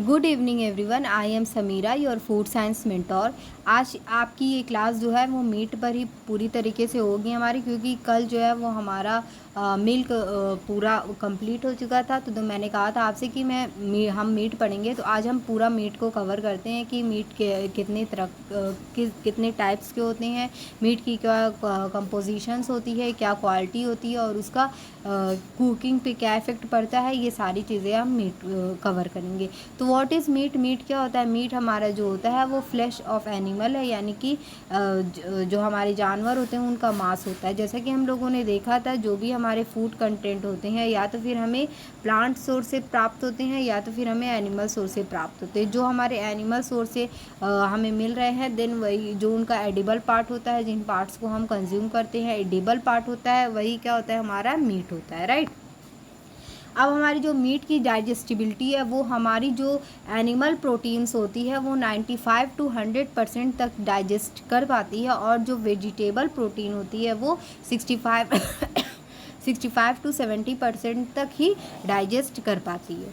Good evening everyone, I am Sameera, your food science mentor. आज आपकी ये क्लास जो है वो मीट पर ही पूरी तरीके से होगी हमारी, क्योंकि कल जो है वो हमारा मिल्क पूरा कंप्लीट हो चुका था। तो मैंने कहा था आपसे कि हम मीट पढ़ेंगे, तो आज हम पूरा मीट को कवर करते हैं कि मीट के कितने तरह कितने टाइप्स के होते हैं, मीट की क्या कंपोजिशंस होती है, क्या क्वालिटी होती है और उसका कुकिंग पे क्या इफ़ेक्ट पड़ता है। ये सारी चीज़ें हम मीट कवर करेंगे। तो व्हाट इज़ मीट? मीट क्या होता है? मीट हमारा जो होता है वो फ्लैश ऑफ एनिमल है, यानी कि जो हमारे जानवर होते हैं उनका मांस होता है। जैसा कि हम लोगों ने देखा था, जो भी हमारे फूड कंटेंट होते हैं या तो फिर हमें प्लांट सोर्स से प्राप्त होते हैं या तो फिर हमें एनिमल सोर्स से प्राप्त होते हैं। जो हमारे एनिमल सोर्स से हमें मिल रहे हैं, देन वही जो उनका एडिबल पार्ट होता है, जिन पार्ट्स को हम कंज्यूम करते हैं, एडिबल पार्ट होता है, वही क्या होता है? हमारा मीट होता है, राइट। अब हमारी जो मीट की डाइजेस्टिबिलिटी है, वो हमारी जो एनिमल प्रोटीन्स होती है वो 95 to 100% तक डाइजेस्ट कर पाती है, और जो वेजिटेबल प्रोटीन होती है वो 65 to 70% तक ही डाइजेस्ट कर पाती है,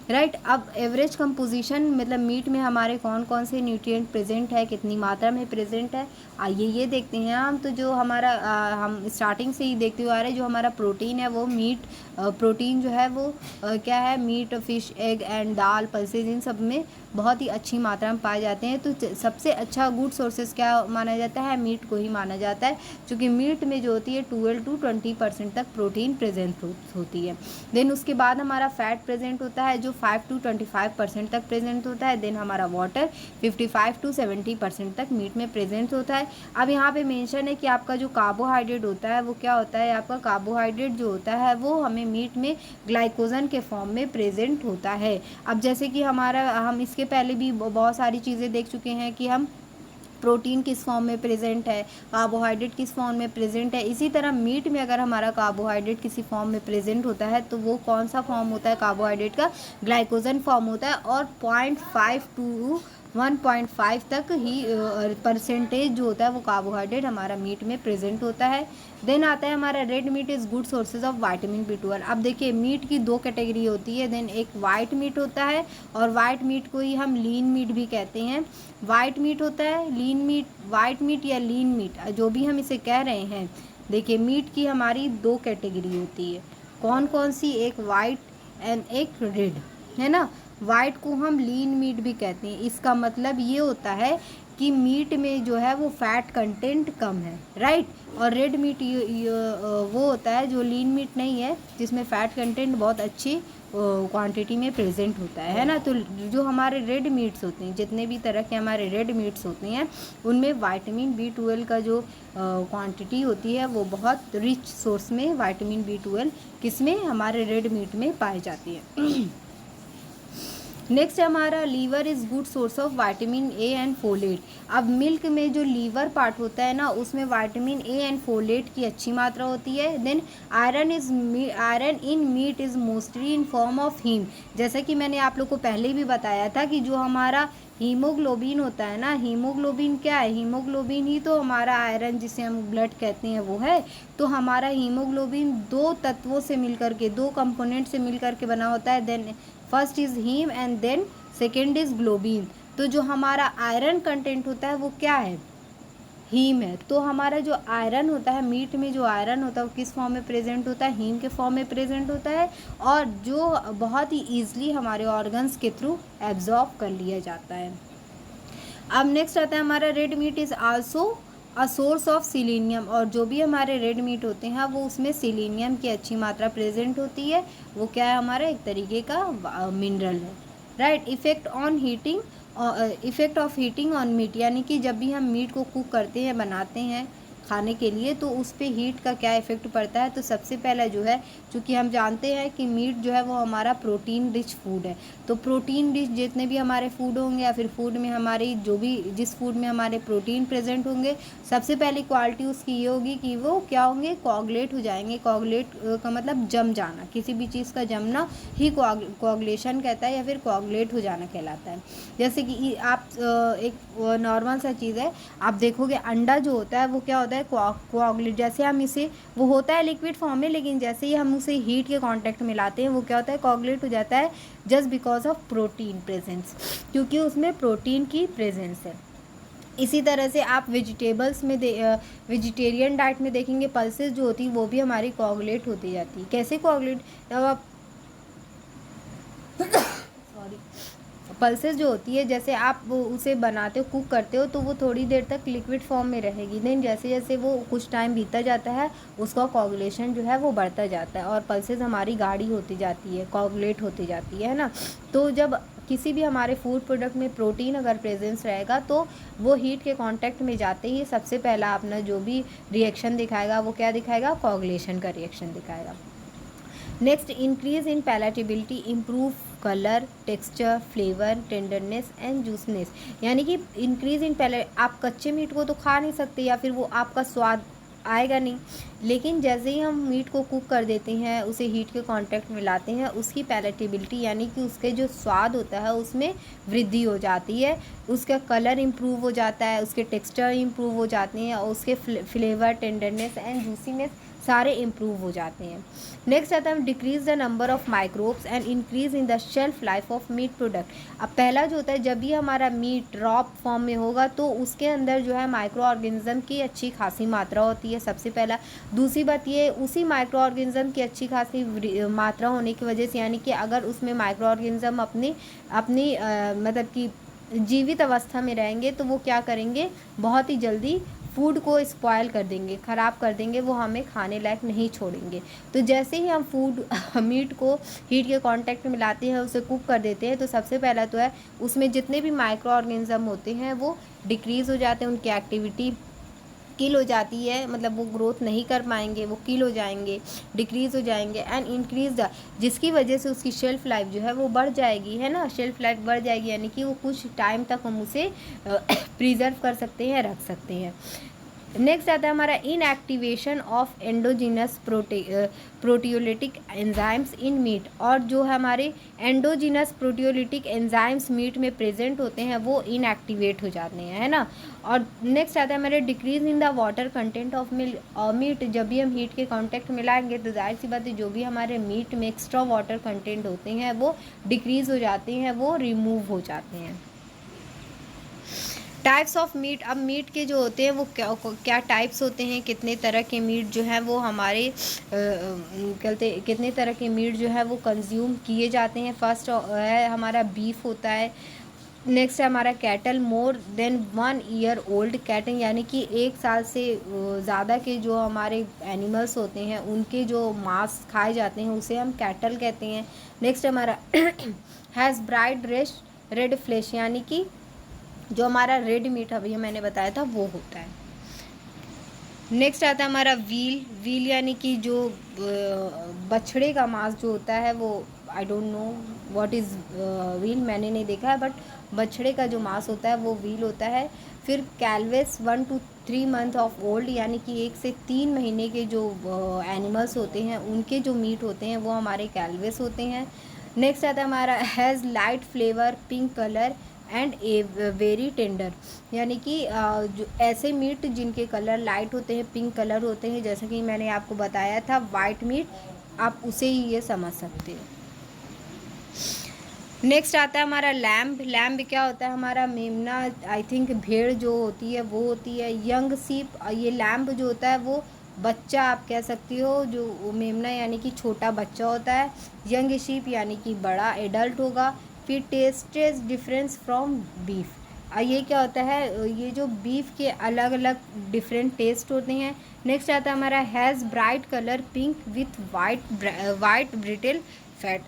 राइट। अब एवरेज कंपोजिशन मतलब मीट में हमारे कौन कौन से न्यूट्रिएंट प्रेजेंट है, कितनी मात्रा में प्रेजेंट है, आइए ये देखते हैं हम। तो जो हमारा हम स्टार्टिंग से ही देखते हुए आ रहे हैं, जो हमारा प्रोटीन है वो मीट प्रोटीन जो है वो क्या है? Meat, fish, egg and dal, pulses, इन सब में बहुत ही अच्छी मात्रा में पाए जाते हैं। तो सबसे अच्छा गुड सोर्सेज क्या माना जाता है? मीट को ही माना जाता है, क्योंकि मीट में जो होती है 12 to 20% तक प्रोटीन प्रेजेंट होती है। देन उसके बाद हमारा फैट प्रेजेंट होता है, जो 5 to 25% तक प्रेजेंट होता है। देन हमारा वाटर 55 to 70% तक मीट में प्रेजेंट होता है। अब यहाँ पे मेंशन है कि आपका जो कार्बोहाइड्रेट होता है वो क्या होता है? आपका कार्बोहाइड्रेट जो होता है वो हमें मीट में ग्लाइकोजन के फॉर्म में प्रेजेंट होता है। अब जैसे कि हम इसके पहले भी बहुत सारी चीज़ें देख चुके हैं कि हम प्रोटीन किस फॉर्म में प्रेजेंट है, कार्बोहाइड्रेट किस फॉर्म में प्रेजेंट है। इसी तरह मीट में अगर हमारा कार्बोहाइड्रेट किसी फॉर्म में प्रेजेंट होता है तो वो कौन सा फॉर्म होता है कार्बोहाइड्रेट का? ग्लाइकोजन फॉर्म होता है, और 0.5 to 1.5 तक ही परसेंटेज जो होता है वो कार्बोहाइड्रेट हमारा मीट में प्रेजेंट होता है। देन आता है हमारा red meat is good sources of vitamin B12। अब देखिए मीट की दो कैटेगरी होती है। देन एक वाइट मीट होता है, और वाइट मीट को ही हम लीन मीट भी कहते हैं। वाइट मीट होता है, लीन मीट, वाइट मीट या लीन मीट, जो भी हम इसे कह रहे हैं। देखिए मीट की हमारी दो कैटेगरी होती है। कौन कौन सी? एक वाइट एंड एक रेड, है ना। वाइट को हम लीन मीट भी कहते हैं। इसका मतलब ये होता है कि मीट में जो है वो फैट कंटेंट कम है, राइट। और रेड मीट वो होता है जो लीन मीट नहीं है, जिसमें फ़ैट कंटेंट बहुत अच्छी क्वांटिटी में प्रेजेंट होता है ना। तो जो हमारे रेड मीट्स होते हैं, जितने भी तरह के हमारे रेड मीट्स होते हैं, उनमें विटामिन B12 का जो क्वांटिटी होती है वो बहुत रिच सोर्स में विटामिन B12 किसमें? हमारे रेड मीट में पाई जाती है। नेक्स्ट हमारा liver is good source of vitamin A and folate. अब मिल्क में जो लीवर पार्ट होता है ना, उसमें विटामिन A एंड फोलेट की अच्छी मात्रा होती है। Then iron in meat is mostly in form of heme. जैसा कि मैंने आप लोग को पहले भी बताया था कि जो हमारा हीमोग्लोबिन होता है ना, हीमोग्लोबिन क्या है? हीमोग्लोबिन ही तो हमारा आयरन, जिसे हम ब्लड कहते हैं, वो है। तो हमारा हीमोग्लोबिन दो तत्वों से मिलकर के, दो कंपोनेंट से मिलकर के बना होता है। Then first is heme and then second is globin. तो जो हमारा आयरन कंटेंट होता है वो क्या है? हीम है। तो हमारा जो आयरन होता है, मीट में जो आयरन होता है वो किस फॉर्म में प्रेजेंट होता है? हीम के फॉर्म में प्रेजेंट होता है, और जो बहुत ही ईजिली हमारे ऑर्गन्स के थ्रू एब्जॉर्ब कर लिया जाता है। अब नेक्स्ट आता है हमारा red meat is also a source of selenium. और जो भी हमारे रेड मीट होते हैं वो उसमें सिलीनियम की अच्छी मात्रा प्रेजेंट होती है। वो क्या है? हमारा एक तरीके का मिनरल है, right. Effect of heating on meat, यानी कि जब भी हम मीट को कुक करते हैं, बनाते हैं खाने के लिए, तो उस पर हीट का क्या इफ़ेक्ट पड़ता है? तो सबसे पहला जो है, चूँकि हम जानते हैं कि मीट जो है वो हमारा प्रोटीन रिच फूड है। तो प्रोटीन रिच जितने भी हमारे फूड होंगे, या फिर फूड में हमारी जो भी जिस फूड में हमारे प्रोटीन प्रेजेंट होंगे, सबसे पहली क्वालिटी उसकी ये होगी कि वो क्या होंगे? कोआगुलेट हो जाएंगे। कोआगुलेट का मतलब जम जाना, किसी भी चीज़ का जमना ही कोआगुलेशन कहता है, या फिर कोआगुलेट हो जाना कहलाता है। जैसे कि आप एक नॉर्मल सा चीज़ है, आप देखोगे अंडा जो होता है वो क्या होता है? होता है कोआगुलेट, जैसे हम इसे, वो होता है लिक्विड फॉर्म में, लेकिन जैसे ही हम उसे हीट के कांटेक्ट में लाते हैं वो क्या होता है, कोआगुलेट हो जाता है, just because of protein presence, क्योंकि उसमें प्रोटीन की प्रेजेंस है। इसी तरह से आप वेजिटेबल्स में वेजिटेरियन डाइट में देखेंगे, पल्सेस जो होती है वो भी हमारी कोआगुलेट होती जाती है। कैसे कोआगुलेट, जब आप सॉरी, पल्सेस जो होती है, जैसे आप वो उसे बनाते हो, कुक करते हो, तो वो थोड़ी देर तक लिक्विड फॉर्म में रहेगी, देन जैसे जैसे वो कुछ टाइम बीतता जाता है उसका कोआगुलेशन जो है वो बढ़ता जाता है और पल्सेस हमारी गाढ़ी होती जाती है, कोआगुलेट होती जाती है ना। तो जब किसी भी हमारे फूड प्रोडक्ट में प्रोटीन अगर प्रेजेंस रहेगा तो वो हीट के कांटेक्ट में जाते ही सबसे पहला अपना जो भी रिएक्शन दिखाएगा वो क्या दिखाएगा, कोआगुलेशन का रिएक्शन दिखाएगा। Next, increase in palatability, improve colour, texture, flavour, tenderness and juiciness. यानी कि इंक्रीज इन आप कच्चे मीट को तो खा नहीं सकते या फिर वो आपका स्वाद आएगा नहीं, लेकिन जैसे ही हम मीट को कुक कर देते हैं, उसे हीट के कांटेक्ट में लाते हैं, उसकी पैलेटेबिलिटी यानी कि उसके जो स्वाद होता है उसमें वृद्धि हो जाती है, उसका कलर इम्प्रूव हो जाता है, उसके टेक्सचर इम्प्रूव हो जाते हैं और उसके फ्लेवर, टेंडरनेस एंड जूसीनेस सारे इम्प्रूव हो जाते हैं। नेक्स्ट आता है decrease the number of microbes and increase in the shelf life of meat product. अब पहला जो होता है, जब भी हमारा मीट रॉ फॉर्म में होगा तो उसके अंदर जो है माइक्रो ऑर्गेनिज्म की अच्छी खासी मात्रा होती है, सबसे पहला। दूसरी बात ये, उसी माइक्रो ऑर्गेनिज्म की अच्छी खासी मात्रा होने की वजह से, यानी कि अगर उसमें माइक्रो ऑर्गेनिज्म अपनी अपनी मतलब कि जीवित अवस्था में रहेंगे तो वो क्या करेंगे, बहुत ही जल्दी फूड को स्पॉयल कर देंगे, ख़राब कर देंगे, वो हमें खाने लायक नहीं छोड़ेंगे। तो जैसे ही हम फूड मीट को हीट के कांटेक्ट में लाते हैं, उसे कुक कर देते हैं, तो सबसे पहला तो है उसमें जितने भी माइक्रो ऑर्गेनिज्म होते हैं वो डिक्रीज़ हो जाते हैं, उनकी एक्टिविटी किल हो जाती है, मतलब वो ग्रोथ नहीं कर पाएंगे, वो किल हो जाएंगे, डिक्रीज़ हो जाएंगे एंड इंक्रीज द, जिसकी वजह से उसकी शेल्फ़ लाइफ जो है वो बढ़ जाएगी, है ना। शेल्फ़ लाइफ बढ़ जाएगी यानी कि वो कुछ टाइम तक हम उसे प्रिजर्व कर सकते हैं, रख सकते हैं। नेक्स्ट आता है हमारा inactivation of endogenous proteolytic enzymes in meat. और जो हमारे एंडोजीनस प्रोटियोलिटिक एंजाइम्स मीट में प्रेजेंट होते हैं वो इनएक्टिवेट हो जाते हैं, है ना। और नेक्स्ट आता है हमारे decrease in the water content of meat. जब भी हम हीट के कांटेक्ट में लाएंगे तो जाहिर सी बात है जो भी हमारे मीट में एक्स्ट्रा वाटर कंटेंट होते हैं वो डिक्रीज़ हो जाते हैं, वो रिमूव हो जाते हैं। टाइप्स ऑफ मीट, अब मीट के जो होते हैं वो क्या टाइप्स होते हैं, कितने तरह के मीट जो हैं वो हमारे कितने तरह के मीट जो है वो कंज्यूम किए जाते हैं। फर्स्ट है हमारा बीफ होता है। नेक्स्ट है हमारा cattle, more than 1 year old cattle, यानी कि 1 साल से ज़्यादा के जो हमारे एनिमल्स होते हैं उनके जो मांस खाए जाते हैं उसे हम कैटल कहते हैं। नेक्स्ट हमारा हैज़ ब्राइट रेड फ्लेश, यानी कि जो हमारा रेड मीट अभी मैंने बताया था वो होता है। नेक्स्ट आता है हमारा व्हील यानी कि जो बछड़े का मांस जो होता है वो, I don't know what is wheel, मैंने नहीं देखा है, बट बछड़े का जो मांस होता है वो व्हील होता है। फिर कैलवेस 1 to 3 मंथ ऑफ ओल्ड, यानी कि 1 से 3 महीने के जो एनिमल्स होते हैं उनके जो मीट होते हैं वो हमारे कैलवेस होते हैं। नेक्स्ट आता है हमारा has light flavour, pink colour and a very tender, यानी कि जो ऐसे मीट जिनके कलर लाइट होते हैं, पिंक कलर होते हैं, जैसे कि मैंने आपको बताया था वाइट मीट, आप उसे ही ये समझ सकते हैं। नेक्स्ट आता है हमारा लैम्ब क्या होता है, हमारा मेमना, आई थिंक भेड़ जो होती है वो होती है। यंग सीप, ये लैम्ब जो होता है वो बच्चा आप कह सकती हो, जो मेमना यानी कि छोटा बच्चा होता है। यंग शीप यानी कि बड़ा एडल्ट होगा। फिर टेस्ट डिफरेंस फ्रॉम बीफ, ये क्या होता है, ये जो बीफ के अलग अलग डिफरेंट टेस्ट होते हैं। नेक्स्ट आता है हमारा has bright colour pink with white brittle fat,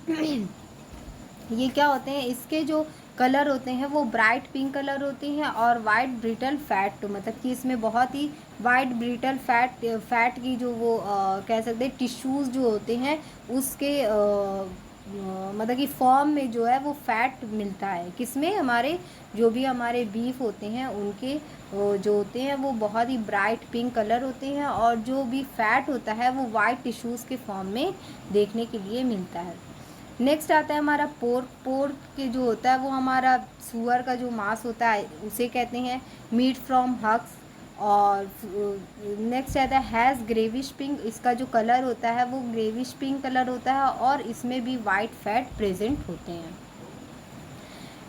ये क्या होते हैं, इसके जो कलर होते हैं वो ब्राइट पिंक कलर होते हैं और वाइट ब्रिटल फैट, मतलब कि इसमें बहुत ही वाइट ब्रिटल फैट की जो वो कह सकते हैं टिश्यूज़ जो होते हैं उसके मतलब कि फॉर्म में जो है वो फैट मिलता है। किसमें, हमारे जो भी हमारे बीफ होते हैं उनके जो होते हैं वो बहुत ही ब्राइट पिंक कलर होते हैं और जो भी फैट होता है वो वाइट टिश्यूज़ के फॉर्म में देखने के लिए मिलता है। नेक्स्ट आता है हमारा पोर्क के जो होता है वो हमारा सुअर का जो मांस होता है उसे कहते हैं। मीट फ्रॉम हग्स, और नेक्स्ट आता है हैज़ ग्रेविश पिंक, इसका जो कलर होता है वो ग्रेविश पिंक कलर होता है और इसमें भी वाइट फैट प्रेजेंट होते हैं।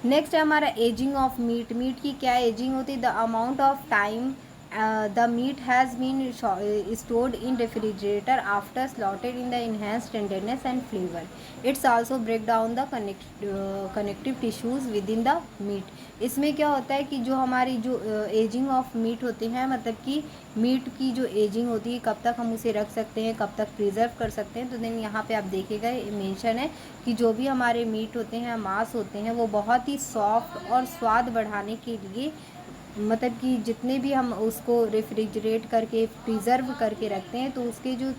नेक्स्ट है हमारा एजिंग ऑफ मीट। मीट की क्या एजिंग होती है? The amount of time the meat has been stored in refrigerator after slaughtered in the enhanced tenderness and flavour. It's also break down the connective tissues with in the meat. इसमें क्या होता है कि जो हमारी जो एजिंग ऑफ मीट होती है, मतलब कि मीट की जो एजिंग होती है, कब तक हम उसे रख सकते हैं, कब तक प्रिजर्व कर सकते हैं, तो देन यहाँ पे आप देखिएगा मेंशन है कि जो भी हमारे मीट होते हैं, मांस होते हैं, वो बहुत ही सॉफ्ट और स्वाद बढ़ाने के लिए, मतलब कि जितने भी हम उसको रेफ्रिजरेट करके प्रिजर्व करके रखते हैं तो उसके जो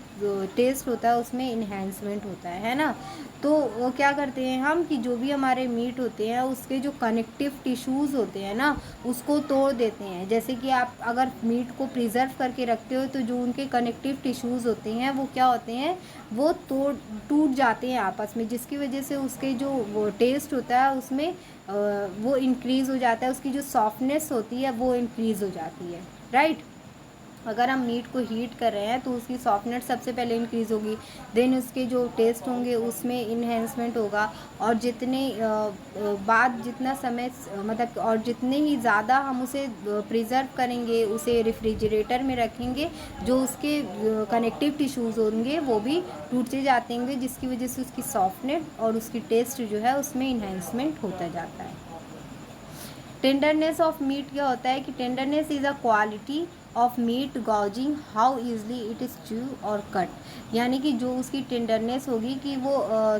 टेस्ट होता है उसमें इन्हेंसमेंट होता है ना। तो वो क्या करते हैं हम कि जो भी हमारे मीट होते हैं उसके जो कनेक्टिव टिश्यूज़ होते हैं ना उसको तोड़ देते हैं। जैसे कि आप अगर मीट को प्रिजर्व करके रखते हो तो जो उनके कनेक्टिव टिश्यूज़ होते हैं वो क्या होते हैं, वो टूट जाते हैं आपस में, जिसकी वजह से उसके जो वो टेस्ट होता है उसमें वो इंक्रीज़ हो जाता है, उसकी जो सॉफ्टनेस होती है वो इंक्रीज़ हो जाती है, राइट। अगर हम मीट को हीट कर रहे हैं तो उसकी सॉफ्टनेस सबसे पहले इंक्रीज़ होगी, देन उसके जो टेस्ट होंगे उसमें इन्हेंसमेंट होगा, और जितने बाद जितना समय मतलब और जितने ही ज़्यादा हम उसे प्रिजर्व करेंगे, उसे रेफ्रिजरेटर में रखेंगे, जो उसके कनेक्टिव टिश्यूज़ होंगे वो भी टूटते जाते होंगे, जिसकी वजह से उसकी सॉफ्टनेस और उसकी टेस्ट जो है उसमें इन्हेंसमेंट होता जाता है। टेंडरनेस ऑफ मीट क्या होता है कि tenderness is a quality of meat gauging how easily it is chew और कट। यानी कि जो उसकी टेंडरनेस होगी कि वो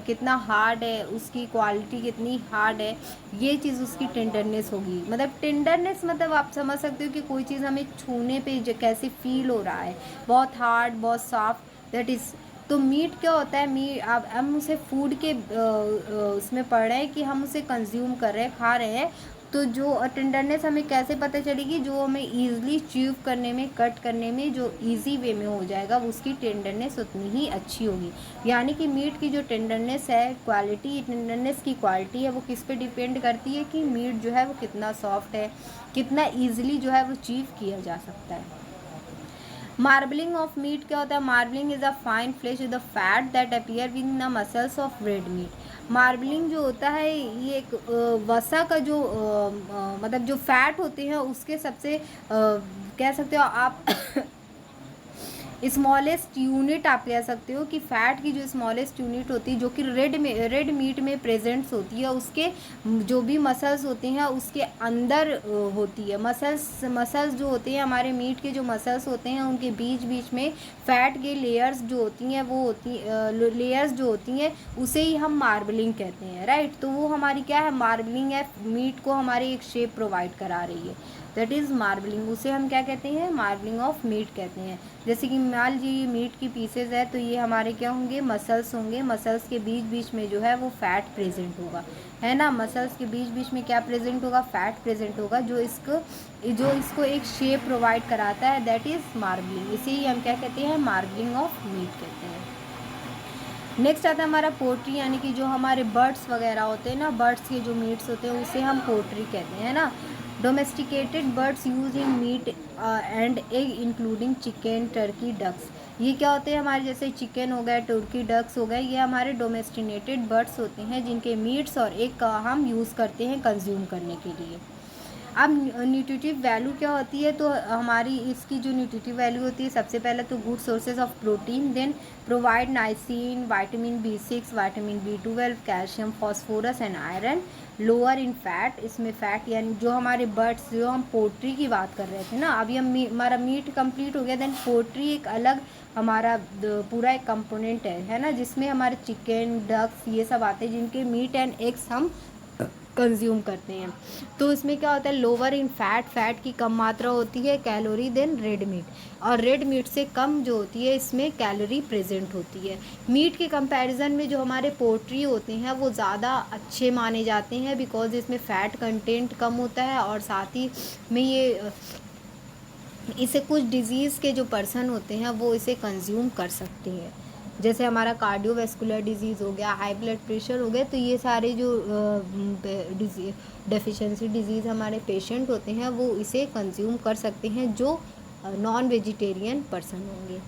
कितना हार्ड है, उसकी क्वालिटी कितनी हार्ड है, ये चीज़ उसकी टेंडरनेस होगी। मतलब टेंडरनेस मतलब आप समझ सकते हो कि कोई चीज़ हमें छूने पे कैसे फील हो रहा है, बहुत हार्ड, बहुत सॉफ्ट, दैट इज़। तो मीट क्या होता है, मीट आप हम उसे फूड के उसमें पढ़ रहे हैं कि हम उसे कंज्यूम कर रहे हैं, खा रहे हैं, तो जो टेंडरनेस हमें कैसे पता चलेगी, जो हमें ईज़िली च्यूव करने में, कट करने में जो इजी वे में हो जाएगा उसकी टेंडरनेस उतनी ही अच्छी होगी। यानी कि मीट की जो टेंडरनेस है, क्वालिटी, टेंडरनेस की क्वालिटी है, वो किस पे डिपेंड करती है कि मीट जो है वो कितना सॉफ्ट है, कितना ईजिली जो है वो च्यूव किया जा सकता है। मार्बलिंग ऑफ मीट क्या होता है? Marbling is a fine flesh with the fat that appear with the muscles of red meat. Marbling जो होता है ये एक वसा का जो मतलब जो फैट होते हैं उसके सबसे कह सकते हो आप स्मॉलेस्ट यूनिट आप कह सकते हो कि फ़ैट की जो स्मॉलेस्ट यूनिट होती है जो कि रेड मीट में प्रेजेंट्स होती है, उसके जो भी मसल्स होते हैं उसके अंदर होती है। मसल्स जो होते हैं, हमारे मीट के जो मसल्स होते हैं उनके बीच बीच में फ़ैट के लेयर्स जो होती हैं वो लेयर्स जो होती हैं उसे ही हम मार्बलिंग कहते हैं, राइट। तो वो हमारी क्या है, मार्बलिंग है, मीट को हमारी एक शेप प्रोवाइड करा रही है, दैट इज़ मार्बलिंग। उसे हम क्या कहते हैं, मार्बलिंग ऑफ मीट कहते हैं। जैसे कि मान लीजिए मीट की पीसेज है तो ये हमारे क्या होंगे, मसल्स होंगे, मसल्स के बीच बीच में जो है वो फैट प्रेजेंट होगा, है ना। मसल्स के बीच बीच में क्या प्रेजेंट होगा, फैट प्रेजेंट होगा, जो इसको एक शेप प्रोवाइड कराता है, दैट इज़ मार्बलिंग। इसे ही हम क्या कहते हैं, मार्बलिंग ऑफ मीट कहते हैं। नेक्स्ट आता है हमारा पोल्ट्री, यानी कि जो हमारे बर्ड्स वगैरह होते हैं ना, बर्ड्स के जो मीट्स होते हैं उसे हम पोल्ट्री कहते हैं ना। Domesticated birds use in meat and egg including chicken, turkey, ducks. ये क्या होते हैं हमारे, जैसे चिकन हो गए, टर्की, डक्स हो गए, ये हमारे डोमेस्टिकेटेड बर्ड्स होते हैं जिनके मीट्स और एग का हम यूज़ करते हैं कंज्यूम करने के लिए। अब न्यूट्रिटिव वैल्यू क्या होती है, तो हमारी इसकी जो न्यूट्रिटिव वैल्यू होती है, सबसे पहले तो good sources of protein, then provide niacin, vitamin B6, vitamin B12, calcium, phosphorus and iron, lower in fat. इसमें फैट यानी जो हमारे बर्ड्स, जो हम पोल्ट्री की बात कर रहे थे ना, अभी हमारा मीट कंप्लीट हो गया, देन पोल्ट्री एक अलग हमारा पूरा एक कंपोनेंट है ना, जिसमें हमारे चिकन, डक्स ये सब आते हैं जिनके मीट एंड एग्स हम कंज्यूम करते हैं। तो इसमें क्या होता है, लोअर इन फैट की कम मात्रा होती है, कैलोरी, देन रेड मीट, और रेड मीट से कम जो होती है इसमें कैलोरी प्रेजेंट होती है। मीट के कंपैरिजन में जो हमारे पोल्ट्री होते हैं वो ज़्यादा अच्छे माने जाते हैं, बिकॉज इसमें फ़ैट कंटेंट कम होता है, और साथ ही में ये इसे कुछ डिजीज़ के जो पर्सन होते हैं वो इसे कंज्यूम कर सकते हैं। जैसे हमारा कार्डियोवैस्कुलर डिजीज़ हो गया, हाई ब्लड प्रेशर हो गया, तो ये सारे जो डेफिशिएंसी डिजीज़ हमारे पेशेंट होते हैं वो इसे कंज्यूम कर सकते हैं, जो नॉन वेजिटेरियन पर्सन होंगे।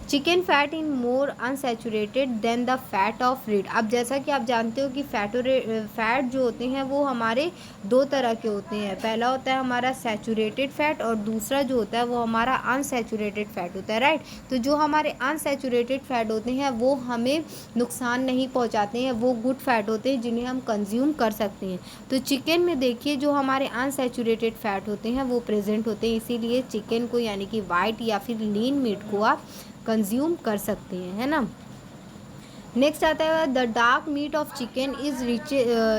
Chicken fat in more unsaturated than the fat of red. अब जैसा कि आप जानते हो कि फैट जो होते हैं वो हमारे दो तरह के होते हैं। पहला होता है हमारा सैचुरेटेड फैट और दूसरा जो होता है वो हमारा अनसैचुरेटेड फैट होता है, राइट। तो जो हमारे अनसैचुरेटेड फैट होते हैं वो हमें नुकसान नहीं पहुंचाते हैं, वो गुड फैट होते हैं जिन्हें हम कंज्यूम कर सकते हैं। तो चिकन में देखिए जो हमारे अनसैचुरेटेड फैट होते हैं वो प्रेजेंट होते हैं, इसीलिए चिकन को यानी कि वाइट या फिर लीन मीट को आप कंज्यूम कर सकते हैं, है ना। नेक्स्ट आता है the dark meat of chicken is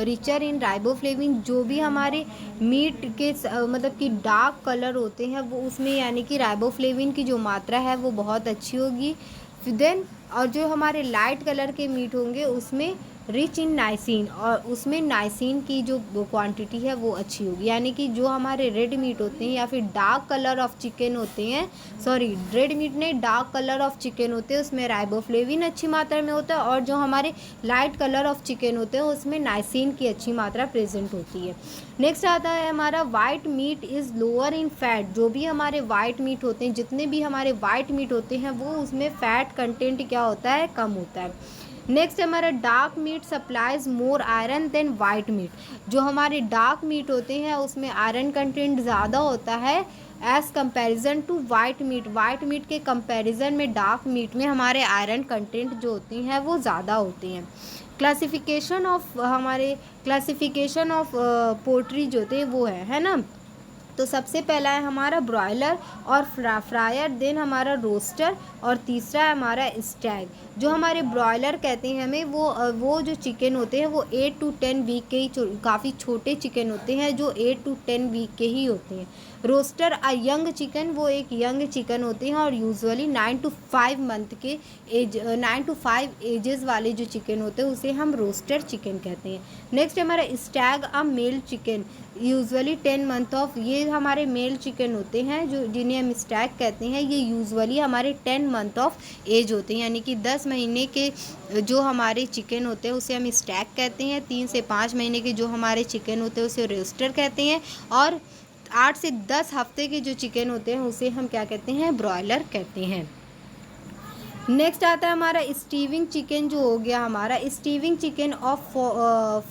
richer in riboflavin. जो भी हमारे मीट के मतलब कि डार्क कलर होते हैं वो उसमें यानी कि राइबोफ्लेविन की जो मात्रा है वो बहुत अच्छी होगी। देन और जो हमारे लाइट कलर के मीट होंगे उसमें रिच इन नाइसिन, और उसमें नाइसिन की जो क्वांटिटी है वो अच्छी होगी। यानी कि जो हमारे रेड मीट होते हैं या फिर डार्क कलर ऑफ चिकन होते हैं, सॉरी रेड मीट नहीं, डार्क कलर ऑफ चिकन होते हैं उसमें राइबोफ्लेविन अच्छी मात्रा में होता है, और जो हमारे लाइट कलर ऑफ चिकन होते हैं उसमें नाइसिन की अच्छी मात्रा प्रेजेंट होती है। नेक्स्ट आता है हमारा white meat is lower in fat. जो भी हमारे वाइट मीट होते हैं, जितने भी हमारे वाइट मीट होते हैं वो उसमें फैट कंटेंट क्या होता है, कम होता है। नेक्स्ट हमारा डार्क मीट सप्लाइज मोर आयरन देन वाइट मीट। जो हमारे डार्क मीट होते हैं उसमें आयरन कंटेंट ज़्यादा होता है as comparison to white meat. White meat के कंपैरिजन में डार्क मीट में हमारे आयरन कंटेंट जो होती हैं वो ज़्यादा होते हैं। क्लासिफिकेशन ऑफ पोल्ट्री जो होते हैं वो है ना। तो सबसे पहला है हमारा ब्रॉयलर और फ्रायर, देन हमारा रोस्टर, और तीसरा है हमारा स्टैग। जो हमारे ब्रॉयलर कहते हैं हमें वो जो चिकन होते हैं वो 8 to 10 वीक के ही काफ़ी छोटे चिकन होते हैं जो 8 to 10 वीक के ही होते हैं। रोस्टर यंग चिकन, वो एक यंग चिकन होते हैं और यूजुअली 9 to 5 मंथ के 9 to 5 एजेस वाले जो चिकन होते हैं उसे हम रोस्टर चिकन कहते हैं। नेक्स्ट हमारा stag male chicken, usually 10 month of, ये हमारे मेल चिकन होते हैं जो जिन्हें हम स्टैग कहते हैं। ये यूजुअली हमारे 10 मंथ ऑफ एज होते हैं, यानी कि 10 महीने के जो हमारे चिकन होते हैं उसे हम स्टैग कहते हैं। 3 से 5 महीने के जो हमारे चिकन होते हैं उसे रोस्टर कहते हैं, और 8 से 10 हफ्ते के जो चिकन होते हैं उसे हम क्या कहते हैं, ब्रॉयलर कहते हैं। नेक्स्ट आता है हमारा स्टीविंग चिकन जो हो गया हमारा stewing chicken of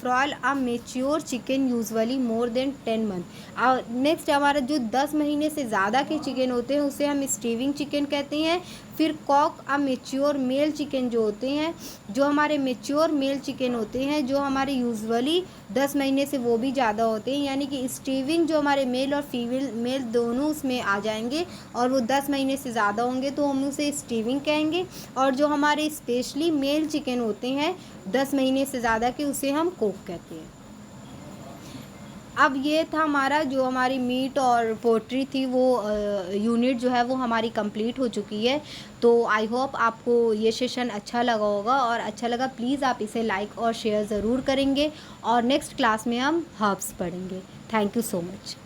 fowl mature chicken usually more than 10 month. Next हमारा जो 10 महीने से ज़्यादा के चिकन होते हैं उसे हम स्टीविंग चिकन कहते हैं। फिर कॉक मेच्योर मेल चिकन जो होते हैं, जो हमारे मेच्योर मेल चिकन होते हैं जो हमारे यूजुअली 10 महीने से वो भी ज़्यादा होते हैं, यानी कि स्टीविंग जो हमारे मेल और फीमेल मेल दोनों उसमें आ जाएंगे और वो 10 महीने से ज़्यादा होंगे तो हम उसे स्टीविंग कहेंगे। और जो हमारे स्पेशली मेल चिकन होते हैं 10 महीने से ज़्यादा के उसे हम कोक कहते हैं। अब ये था हमारा जो हमारी मीट और पोल्ट्री थी वो यूनिट जो है वो हमारी कंप्लीट हो चुकी है। तो आई होप आपको ये सेशन अच्छा लगा होगा, और अच्छा लगा प्लीज़ आप इसे लाइक और शेयर ज़रूर करेंगे, और नेक्स्ट क्लास में हम हर्ब्स पढ़ेंगे। Thank you so much.